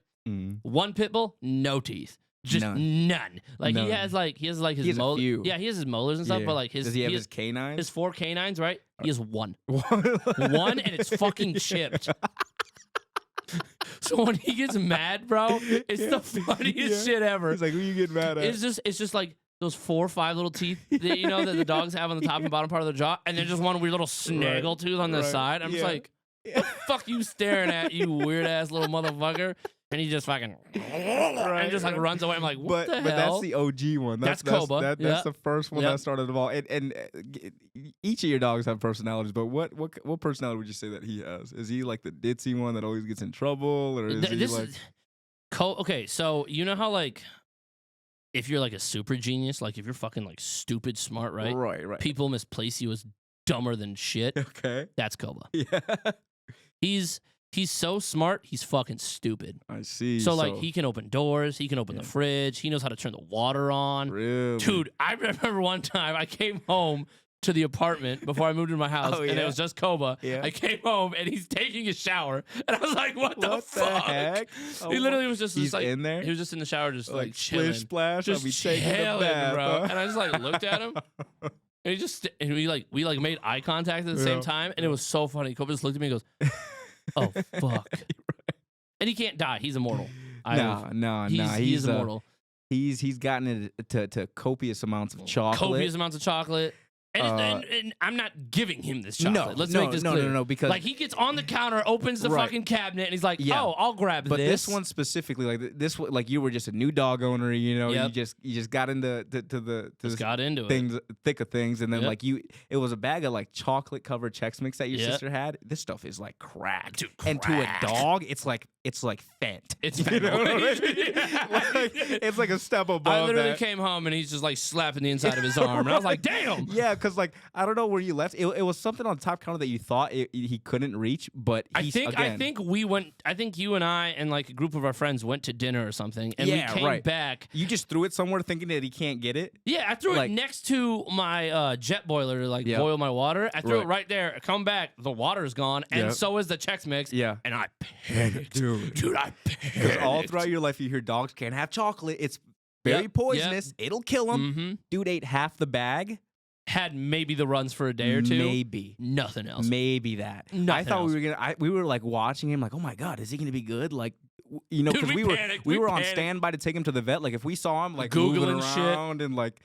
One pit bull, no teeth. Just none. Like None. he has his molars. Yeah, he has his molars and stuff, but like does he have his canines? His 4 canines, right? He has one. One, and it's fucking chipped. So when he gets mad, bro, it's the funniest shit ever. He's like, who you getting mad at? It's just like those 4 or 5 little teeth that that the dogs have on the top and bottom part of their jaw, and then just one weird little snaggle tooth on the side. I'm just like, what the fuck you staring at, you weird ass little motherfucker? And he just fucking and just like runs away. I'm like, what the hell? But that's the OG one. That's Koba. That's the first one that started it all. And each of your dogs have personalities, but what personality would you say that he has? Is he like the ditzy one that always gets in trouble, or is he like? Okay, so you know how like if you're like a super genius, like if you're fucking like stupid smart, right? Right. People misplace you as dumber than shit. Okay. That's Koba. Yeah. He's so smart, he's fucking stupid. I see. So like he can open doors, he can open the fridge, he knows how to turn the water on. Really? Dude, I remember one time I came home to the apartment before I moved into my house, and it was just Koba. Yeah. I came home and he's taking a shower, and I was like, "What the fuck?" Heck? He literally was just He's like in there. He was just in the shower, just like chilling, splish splash. just I'll be taking chilling, a bath, bro. huh? And I just like looked at him, and we made eye contact at the same time, and it was so funny. Koba just looked at me and goes, "Oh fuck," and he can't die. He's immortal. No. He's immortal. He's gotten it to copious amounts of chocolate. Copious amounts of chocolate. And I'm not giving him this chocolate. Let's make this clear. No, because like he gets on the counter, opens the fucking cabinet, and he's like, "Oh, I'll grab this." But this one specifically, like you were just a new dog owner, Yep. you just got into got into things, thick of things, and then Yep. it was a bag of like chocolate covered Chex Mix that your Yep. sister had. This stuff is like crack, Dude, and to a crack. dog, it's like Fent. It's You know what I mean? Like, it's like a step above. I literally that. came home and he's just like slapping the inside of his arm, and I was like, "Damn!" Yeah, because like I don't know where you left. It was something on the top counter that you thought he couldn't reach, but I think we went. I think you and I and like a group of our friends went to dinner or something, and we came back. You just threw it somewhere thinking that he can't get it. Yeah, I threw it next to my jet boiler to boil my water. I threw it right there. I come back, the water's gone, and so is the Chex Mix. Yeah, and I panicked, dude. I panicked. Because all throughout your life, you hear dogs can't have chocolate. It's very poisonous. It'll kill him. Mm-hmm. Dude ate half the bag. Had maybe the runs for a day or two. Maybe. Nothing else. Maybe that. I thought we were like watching him like, oh my God, is he gonna be good? Like, because Dude, we were on standby to take him to the vet. Like if we saw him like Googling moving shit around and like,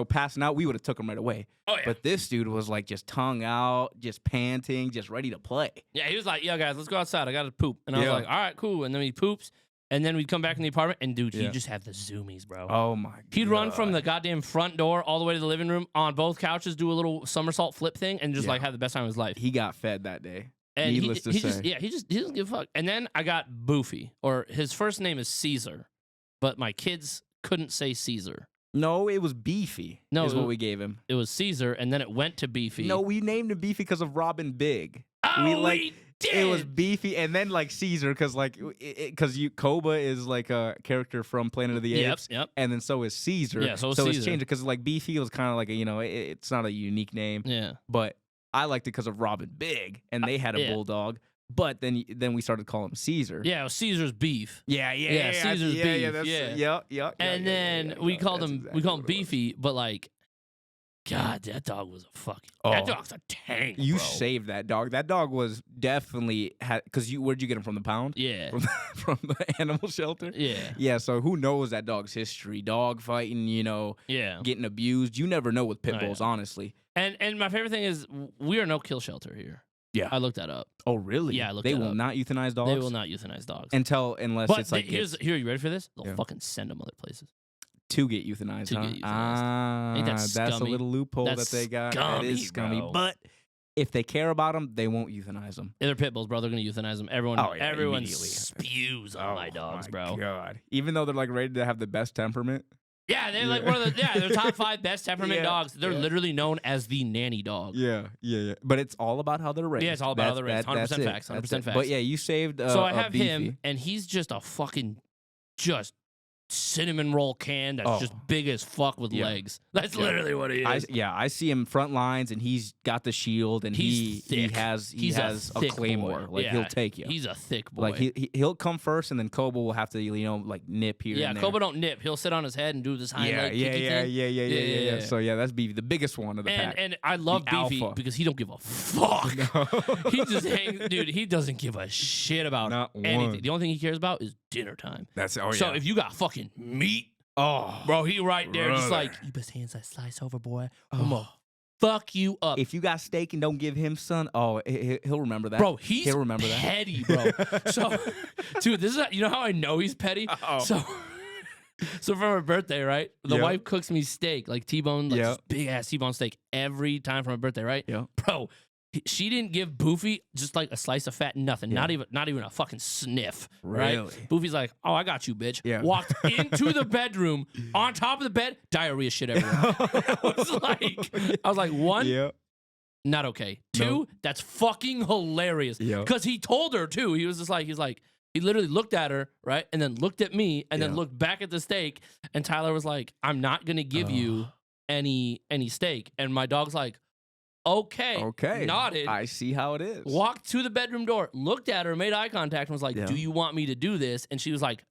passing out, we would have took him right away. Oh yeah. But this dude was like just tongue out, just panting, just ready to play. Yeah, he was like, "Yo, guys, let's go outside. I got to poop." And I was like, "All right, cool." And then he poops, and then we'd come back in the apartment, and dude, he'd just have the zoomies, bro. Oh my God. He'd run from the goddamn front door all the way to the living room on both couches, do a little somersault flip thing, and just like have the best time of his life. He got fed that day. And needless to say. he doesn't give a fuck. And then I got Boofy, or his first name is Caesar, but my kids couldn't say Caesar. No, it was Beefy. No, is what we gave him. It was Caesar, and then it went to Beefy. No, we named him Beefy because of Robin Big. Oh, It was Beefy, and then like Caesar, because Koba is like a character from Planet of the Apes, Yep. and then so is Caesar. Yeah, so is it's Caesar. changed because like Beefy was kind of like it's not a unique name. Yeah. But I liked it because of Robin Big, and they had a bulldog. But then we started calling him Caesar. Yeah, it was Caesar's beef. Yeah. Caesar's beef. Yeah. And then we called him Beefy, but like, God, that dog was a fucking. That dog's a tank. You bro. saved that dog. That dog was definitely because where'd you get him from? The pound? Yeah. From the animal shelter? Yeah. Yeah. So who knows that dog's history? Dog fighting, Yeah. getting abused. You never know with pit bulls, yeah. honestly. And my favorite thing is we are no kill shelter here. Yeah. I looked that up. Oh, really? Yeah, I looked They that will up. not euthanize dogs. They will not euthanize dogs unless but it's like here. You ready for this? They'll Yeah. fucking send them other places. to get euthanized. To huh? get euthanized. Ain't that That's a scummy? little loophole That's that they got. scummy, That is scummy. bro. But if they care about them, they won't euthanize them. They're pit bulls, bro. They're gonna euthanize them. Everyone immediately. spews on my dogs, bro. God. Even though they're like rated to have the best temperament. Yeah, they're like one of the they're top 5 best temperament Yeah, dogs. They're yeah. literally known as the nanny dog. Yeah. But it's all about how they're raised. Yeah, it's all about how they're raised. 100% that's it. facts. 100% That's it. facts. But yeah, you saved. So I have Beefy. him, and he's just a fucking just cinnamon roll can that's just big as fuck with legs. That's literally what he is. I see him front lines, and he's got the shield, and He's thick. he has a thick claymore. boy. Like Yeah, he'll take you. He's a thick boy. Like he'll come first, and then Koba will have to like nip here. yeah, and there. Koba don't nip. He'll sit on his head and do this hind leg kicky thing. Yeah. So yeah, that's Beefy, the biggest one of the pack. And I love The Beefy alpha. because he don't give a fuck. He just hangs, dude. He doesn't give a shit about Not anything. one. The only thing he cares about is dinner time. That's So if you got fucking meat, oh, bro, he right there just brother. like, you best hands that slice over, boy. I'm gonna fuck you up. if you got steak and don't give him son, he'll remember that. Bro, he's he'll remember that. petty, bro. So, dude, this is you know how I know he's petty? So for my birthday, right? The Yeah. wife cooks me steak, like T-bone, like Yeah. this big ass T-bone steak every time for my birthday, right? Yeah. Bro, she didn't give Boofy just like a slice of fat, nothing, Yeah. not even a fucking sniff, right? Really? Boofy's like, "Oh, I got you, bitch." Yeah. Walked into the bedroom, on top of the bed, diarrhea shit everywhere. I was like, one, Yeah. not okay. No. 2, that's fucking hilarious. Yeah. Because he told her too. He was just like, he literally looked at her, right? And then looked at me and then Yeah. looked back at the steak. And Tyler was like, I'm not gonna give you any steak. And my dog's like, okay. Nodded. I see how it is. Walked to the bedroom door, looked at her, made eye contact, and was like, Yeah. do you want me to do this? And she was like,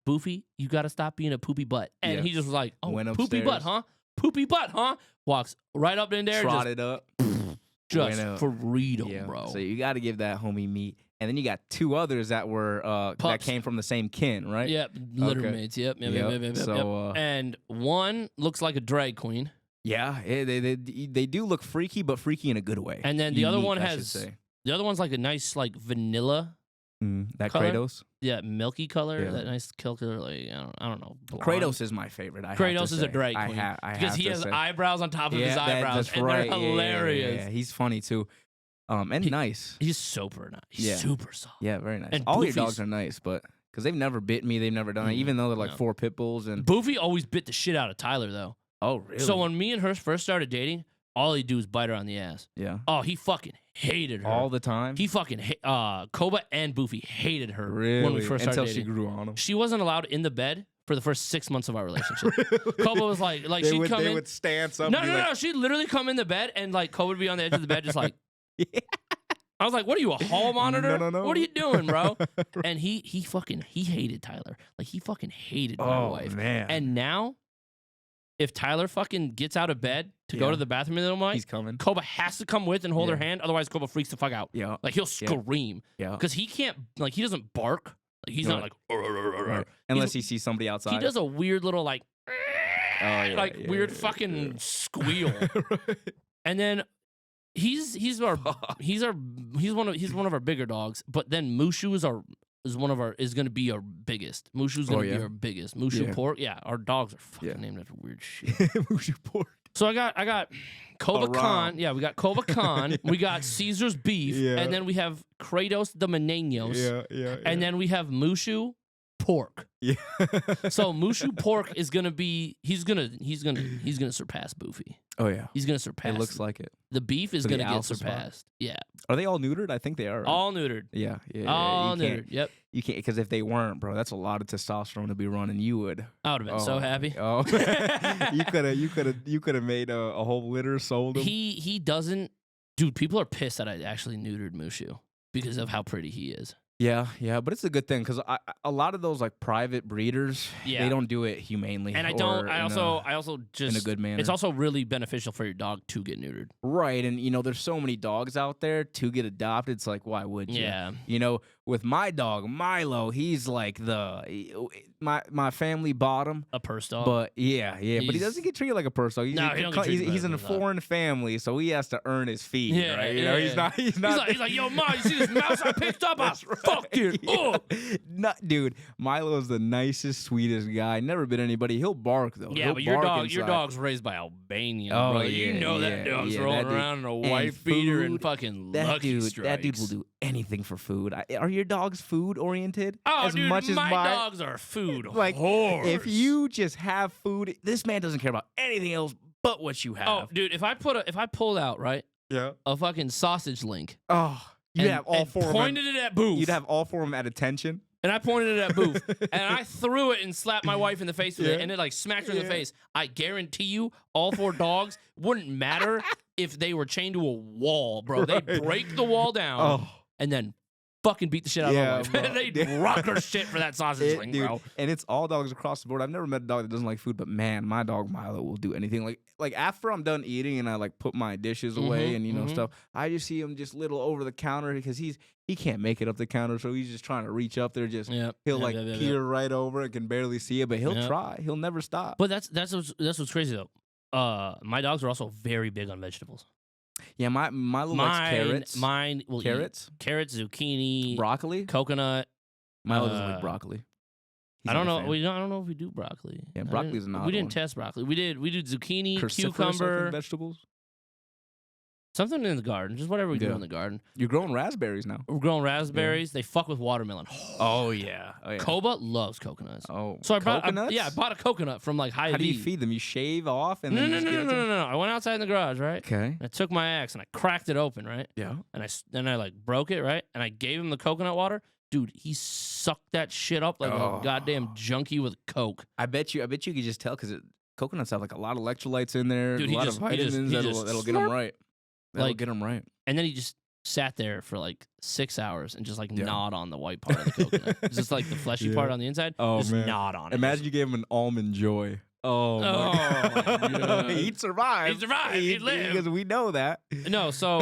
Boofy, you gotta stop being a poopy butt. And Yeah. he just was like, oh, Went poopy butt, upstairs. huh? Poopy butt, huh? Walks right up in there, Trotted up. just went up. freedom, Yeah. bro. So you got to give that homie meat. And then you got 2 others that were that Pups. came from the same kin, right? Yep, litter Okay. mates. Yep. So, And one looks like a drag queen, yeah, they do look freaky, but freaky in a good way. and then the other Unique, one I should has say. the other one's like a nice like vanilla, That color? Kratos. yeah, milky color. Yeah. That nice color, like I don't know. blonde. Kratos is my favorite. I have Kratos to is say. a drag I queen have because he to has say. eyebrows on top of his Yeah, eyebrows, that's and right. they're hilarious. Yeah. He's funny too, and nice. He's super nice. He's Yeah. super soft. Yeah, very nice. And All your Boofy's- dogs are nice, but because they've never bit me, they've never done it. Even though they're like no. 4 pit bulls and Boofy always bit the shit out of Tyler though. oh really? So when me and her first started dating, all he'd do is bite her on the ass. yeah, Oh, he fucking hated her. all the time. He fucking Koba and Boofy hated her really when we first started until dating. she grew on him. She wasn't allowed in the bed for the first 6 months of our relationship. Koba was like they she'd would, come they in. would stance up. No, and no, be no, like, no. She'd literally come in the bed and like Koba would be on the edge of the bed, just like. I was like, "What are you, a hall monitor? No. What are you doing, bro?" And he hated Tyler. Like he fucking hated my Oh wife. man, And now, if Tyler fucking gets out of bed to go Yeah. to the bathroom in the middle of the night, he's coming. Koba has to come with and hold her Yeah. hand. Otherwise, Koba freaks the fuck out. Yeah, Like he'll scream yeah. because he can't. Like he doesn't bark. Like he's not Right. like. Right. Unless he sees somebody outside. He does a weird little like. yeah, like yeah, weird yeah, fucking yeah. squeal. And then he's one of our bigger dogs. But then Mushu is going to be our biggest. Mushu's going to be our biggest. Mushu Yeah. pork. Yeah, our dogs are fucking Yeah. named after weird shit. Mushu pork. So I got Koba Aram. Khan. Yeah, we got Koba Khan. We got Caesar's beef, Yeah. and then we have Kratos the Meneños, Yeah. and then we have Mushu pork. Yeah. So Mushu pork is gonna be he's gonna surpass Boofy. Oh yeah. He's gonna surpass. It looks like it. the beef is For the gonna get alpha spot. surpassed. Yeah, Are they all neutered? I think they are. Right? all neutered. Yeah. All You can't- neutered. Yep. You can't, because if they weren't, bro, that's a lot of testosterone to be running. You would. I would have been so happy. Oh, you could have made a whole litter, sold them. He doesn't. Dude, people are pissed that I actually neutered Mushu because of how pretty he is. Yeah, but it's a good thing because a lot of those like private breeders, Yeah. they don't do it humanely. And I or don't. I in also just in a good manner. It's also really beneficial for your dog to get neutered. Right, and there's so many dogs out there to get adopted. It's like, why would you? Yeah. With my dog Milo, he's like my family bought him. A purse dog. But but he He's- doesn't get treated like a purse dog. No, he don't get treated he's like in a a purse dog. foreign family, so he has to earn his feet. Yeah, right? yeah, He's not. he's like, yo, Ma, you see this mouse I picked up? I fucked it. Oh. Dude, Milo's the nicest, sweetest guy. Never been anybody. He'll bark though. Yeah, He'll but your bark your inside. dog's raised by Albanian, Oh, bro. yeah, You know that yeah, dog's yeah, rolling that dude- around in a and white feeder and food, fucking That Lucky dude, that dude will Strikes. do anything for food. Are your dogs food oriented? Oh, as dude, much as my mine? dogs are food Like, whores. If you just have food, this man doesn't care about anything else but what you have. Oh, dude, if I pulled out, right, yeah. a fucking sausage link. Oh, you'd and, have all and four of them. pointed it at Boof. You'd have all four of them at attention. And I pointed it at Boof. And I threw it and slapped my wife in the face with it. Yeah. And it like smacked her in the Yeah. face. I guarantee you, all four dogs wouldn't matter if they were chained to a wall, bro. They'd Right. break the wall down Oh, and then fucking beat the shit out Yeah, of my wife. bro. They'd rock her shit for that sausage link, dude, bro. and it's all dogs across the board. I've never met a dog that doesn't like food, but man, my dog Milo will do anything. Like after I'm done eating and I like put my dishes away and stuff, I just see him just little over the counter because he can't make it up the counter, so he's just trying to reach up there. Just Yep. he'll Yep, like yep, yep, peer yep. right over and can barely see it, but he'll Yep. try. He'll never stop. But that's what's crazy though. My dogs are also very big on vegetables. Yeah, Milo likes carrots. Mine will Carrots, eat carrots, zucchini, broccoli. coconut. Milo doesn't like broccoli. He's I don't not a know. fan. I don't know if we do broccoli. Yeah, I didn't- broccoli's an odd We didn't one. test broccoli. We did zucchini, Cruciferous, I think, cucumber, vegetables. something in the garden. Just whatever we do Yeah. in the garden. You're growing raspberries now. We're growing raspberries. They fuck with watermelon. Oh yeah. Koba loves coconuts. Oh, So I bought coconuts? I bought a coconut from like Hy-Vee. How do you feed them? You shave off and No, then no, just no, give no, it to no, them? no, no. I went outside in the garage, right? Okay. And I took my axe and I cracked it open, right? Yeah. And then I like broke it, right? And I gave him the coconut water. Dude, he sucked that shit up like Oh. a goddamn junkie with Coke. I bet you could just tell because coconuts have like a lot of electrolytes in there, Dude, a he lot just- of he just- vitamins he just that'll get them slurp. right. That'll Like- get them right. And then he just sat there for like 6 hours and just like Yeah. gnawed on the white part of the coconut. Just like the fleshy Yeah. part on the inside. Oh, just man. gnawed on it. Imagine you gave him an almond joy. Oh, Oh, my my God. He'd survive. He'd survive. He'd live. Because we know that. No, so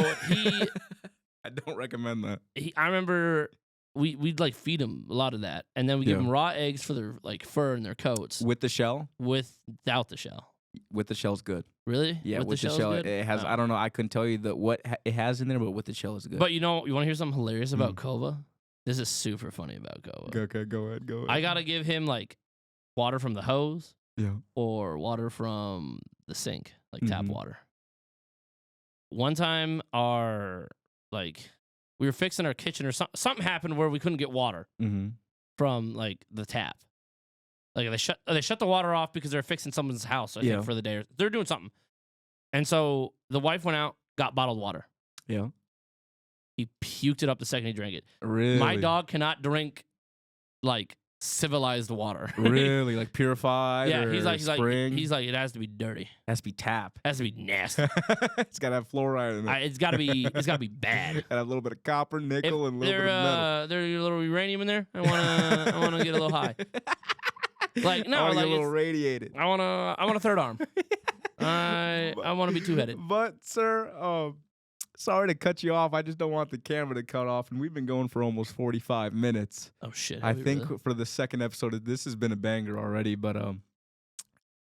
I don't recommend that. I remember we'd like feed him a lot of that. And then we give Yeah. him raw eggs for their like fur and their coats With the shell? without the shell. With the shell's good. Really? Yeah, with the shell's shell, good? it has. Oh. I don't know. I couldn't tell you what it has in there, but with the shell is good. But you want to hear something hilarious about Mm. Kova? This is super funny about Kova. okay, go ahead. I gotta give him like water from the hose Yeah. or water from the sink, like tap Mhm. water. One time, we were fixing our kitchen or something happened where we couldn't get water Mm-hmm. from like the tap. Like they shut the water off because they're fixing someone's house, I Yeah. think, for the day. They're doing something. And so the wife went out, got bottled water. Yeah. He puked it up the second he drank it. Really? My dog cannot drink like civilized water. Really? Like purified? Yeah, or he's like spring? it has to be dirty. has to be tap. It has to be nasty. It's got to have fluoride in it. It's gotta be bad. Gotta have a little bit of copper, nickel, and a little bit of metal. There's a little uranium in there. I wanna get a little high. Like no, I wanna like get a little it's- radiated. I want a third arm. I want to be two-headed. But sir, sorry to cut you off. I just don't want the camera to cut off, and we've been going for almost 45 minutes. Oh shit! I have we think really? for the second episode, this has been a banger already. But I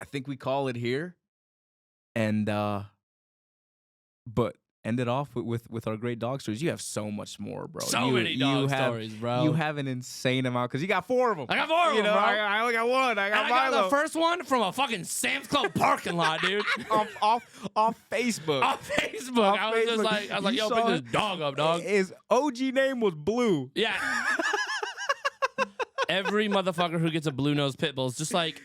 think we call it here, and but end it off with our great dog stories. You have so much more, bro. So many dog have, stories, bro. You have an insane amount because you got 4 of them. I got 4 of them, bro. I only got 1. I And got I got Milo the first one from a fucking Sam's Club parking lot, dude. off Facebook. On Facebook. Off I was Facebook. like, You yo, saw pick this it? dog up, dog. His OG name was Blue. Yeah. Every motherfucker who gets a blue nose pit bull is just like,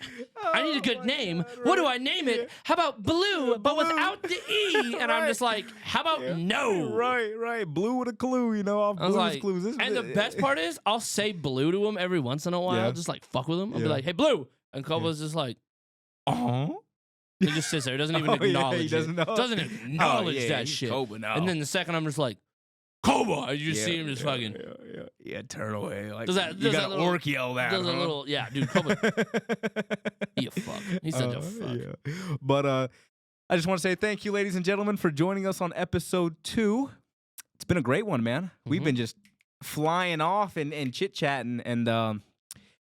I need a good name. What do I name it? How about Blue, but without the E? And I'm just like, how about no? Right. Blue with a clue, you know. I'll I was Blue's like, Clues. and the best part is, I'll say Blue to him every once in a while, just like fuck with him. I'll be like, hey, Blue. And Koba's just like, he just sits there. He doesn't even acknowledge he doesn't it. know. Doesn't acknowledge that he's shit. Koba now. And then the second I'm just like, Koba. And you just see him just fucking. Yeah, turn away. Like, Does that you got little- an orc yell that. Does a little, yeah, dude, Koba. He a fuck. He's such a fuck. Yeah. But I just want to say thank you, ladies and gentlemen, for joining us on episode 2. It's been a great one, man. We've been just flying off and chit-chatting, and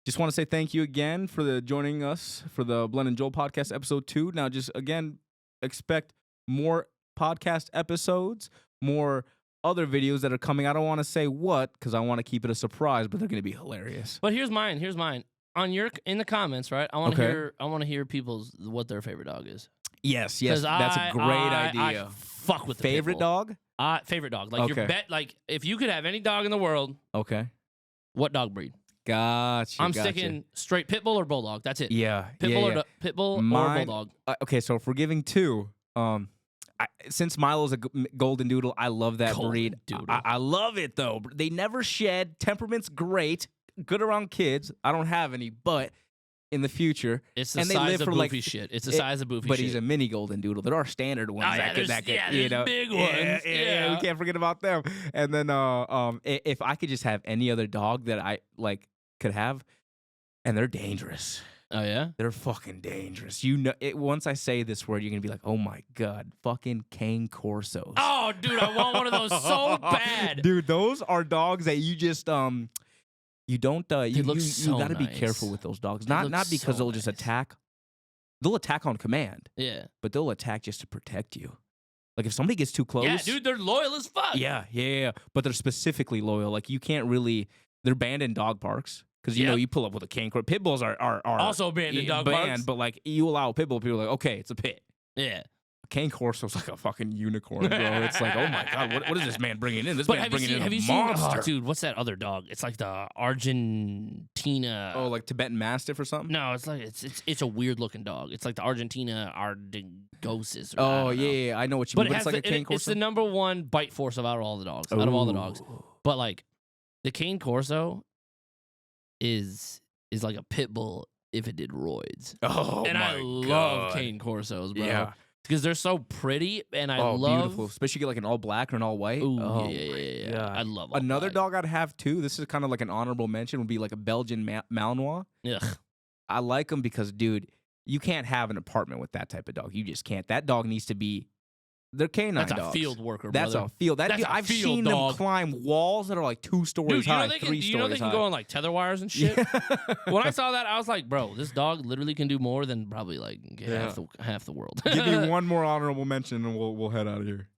just want to say thank you again for joining us for the Blend and Joel podcast episode 2. Now, just again, expect more podcast episodes, more other videos that are coming. I don't want to say what because I want to keep it a surprise, but they're going to be hilarious. But here's mine. On in the comments, right? I want to hear people's what their favorite dog is. Yes, that's a great idea. I fuck with the Favorite pit bull. dog? Favorite dog. Like your bet. Like if you could have any dog in the world, Okay. what dog breed? Gotcha. I'm sticking straight pit bull or bulldog. That's it. Yeah. Pit bull or bulldog. Okay, so if we're giving 2, since Milo's a golden doodle, I love that Golden breed. doodle. I love it though. They never shed. Temperament's great. Good around kids. I don't have any, but in the future, It's the and they size live of for Boofy like shit. It's the size of Boofy but shit. he's a mini golden doodle. There are standard ones that could, there's big ones. Yeah, we can't forget about them. And then if I could just have any other dog that I like could have, and they're dangerous. Oh yeah, They're fucking dangerous. You know, once I say this word, you're gonna be like, "Oh my god, fucking cane corsos." Oh, dude, I want one of those so bad. Dude, those are dogs that you just you don't you look you so got to be nice. careful with those dogs. They Not look because so they'll just nice. attack. They'll attack on command, Yeah. but they'll attack just to protect you. Like if somebody gets too close. Yeah, dude, they're loyal as fuck. Yeah. But they're specifically loyal. Like you can't really. They're banned in dog parks. Because, you know, you pull up with a cane corso. Pit bulls are Also banned in dog parks. But, like, you allow a pit bull, people are like, okay, it's a pit. Yeah. A cane corso's like a fucking unicorn, bro. It's like, oh, my God, what is this man bringing in? This But man's have bringing in you a seen, monster. oh, dude, what's that other dog? It's like the Argentina. Oh, like Tibetan Mastiff or something? No, it's like it's a weird looking dog. It's like the Argentina Ardigosis. Or, Oh, I don't know. yeah, I know what you mean. But But it's like a cane it's the corso. number one bite force out of all the dogs. Out of all the dogs. But like the cane corso is like a pit bull if it did roids. Oh, And my I love God. cane corsos, bro. Yeah. Because they're so pretty, and I love. Beautiful. Especially get like an all black or an all white. Ooh, Oh, yeah. God. I love all Another black. dog I'd have too. This is kind of like an honorable mention. Would be like a Belgian Malinois. Ugh. I like them because, dude, you can't have an apartment with that type of dog. You just can't. That dog needs to be. They're canine That's dogs. a field worker, That's brother. a field. That's Dude, a I've field seen dog. them climb walls that are like 2 stories Dude, you high, know they can, 3 you stories know they can high. go on like tether wires and shit. Yeah. When I saw that, I was like, bro, this dog literally can do more than probably like half the world. Give me one more honorable mention and we'll head out of here.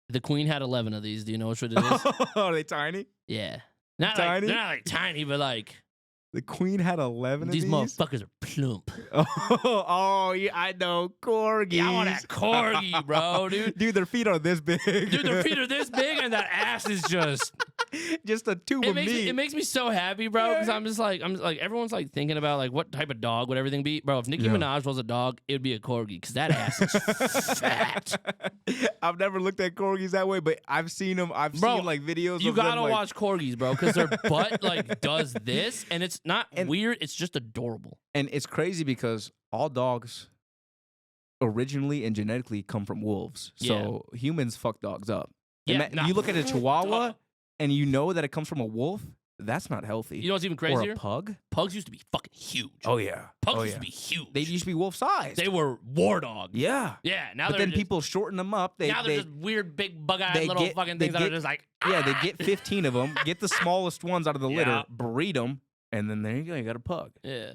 The queen had 11 of these. Do you know which one it is? Are they tiny? Yeah. Not Tiny? like they're not like tiny, but like The queen had 11 these of these? motherfuckers are plump. Oh, yeah, I know. Corgis. Yeah, I want that corgi, bro, dude. Dude, their feet are this big. Dude, their feet are this big, and that ass is just. just a tube of meat. It makes me so happy, bro, because I'm just like everyone's like thinking about like what type of dog would everything be, bro. If Nicki Minaj was a dog, it would be a corgi because that ass is fat. I've never looked at corgis that way, but I've seen them. I've Bro, seen like videos. You of them, gotta like, watch corgis, bro, because their butt like does this, and it's not weird. It's just adorable. And it's crazy because all dogs originally and genetically come from wolves. So humans fuck dogs up. Yeah, You look at a Chihuahua and you know that it comes from a wolf. That's not healthy. You know what's even Or crazier? a pug. Pugs used to be fucking huge. Oh yeah. Pugs used to be huge. They used to be wolf sized. They were war dogs. Yeah. Yeah. Now But they're then just, people shorten them up. now they're just weird, big, bug-eyed little fucking things that are just like. Yeah, they get 15 of them, get the smallest ones out of the litter, Yeah. breed them, and then there you go. You got a pug. Yeah,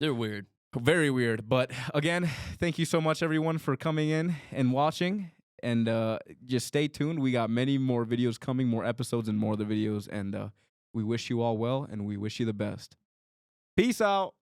they're weird. Very weird. But again, thank you so much, everyone, for coming in and watching. And just stay tuned. We got many more videos coming, more episodes and more of the videos. And we wish you all well, and we wish you the best. Peace out.